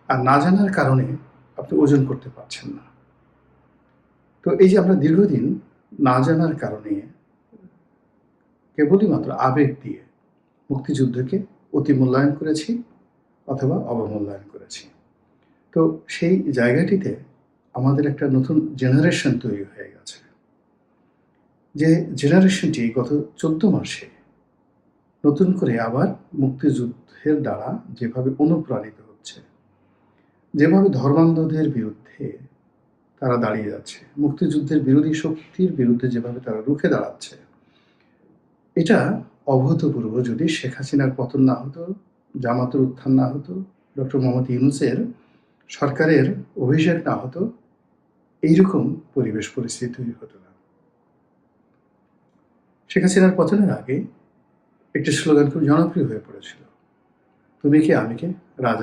আর না জানার কারণে আপনি ওজন করতে পারছেন না। তো এই যে আমরা দীর্ঘদিন না জানার কারণে কেবলই মাত্র আবেগ দিয়ে মুক্তিযুদ্ধকে অতিমূল্যায়ন করেছি অথবা অবমূল্যায়ন করেছি। তো সেই জায়গাটিতে আমাদের একটা নতুন জেনারেশন তৈরি হয়ে গেছে। যে জেনারেশনটি গত ১৪ মাসে নতুন করে আবার মুক্তিযুদ্ধের দ্বারা যেভাবে অনুপ্রাণিত হচ্ছে, যেভাবে ধর্মান্ধদের বিরুদ্ধে তারা দাঁড়িয়ে যাচ্ছে, মুক্তিযুদ্ধের বিরোধী শক্তির বিরুদ্ধে যেভাবে তারা রুখে দাঁড়াচ্ছে, এটা অভূতপূর্ব। যদি শেখ হাসিনার পতন না হতো, জামাতের উত্থান না হতো, ডক্টর মোহাম্মদ ইউনূসের সরকারের অভিষেক না হতো, এইরকম পরিবেশ পরিস্থিতি তৈরি হতো না। শেখ হাসিনার পতনের আগে একটি স্লোগান খুব জনপ্রিয় হয়ে পড়েছিল, তুমি কে আমি কে, রাজা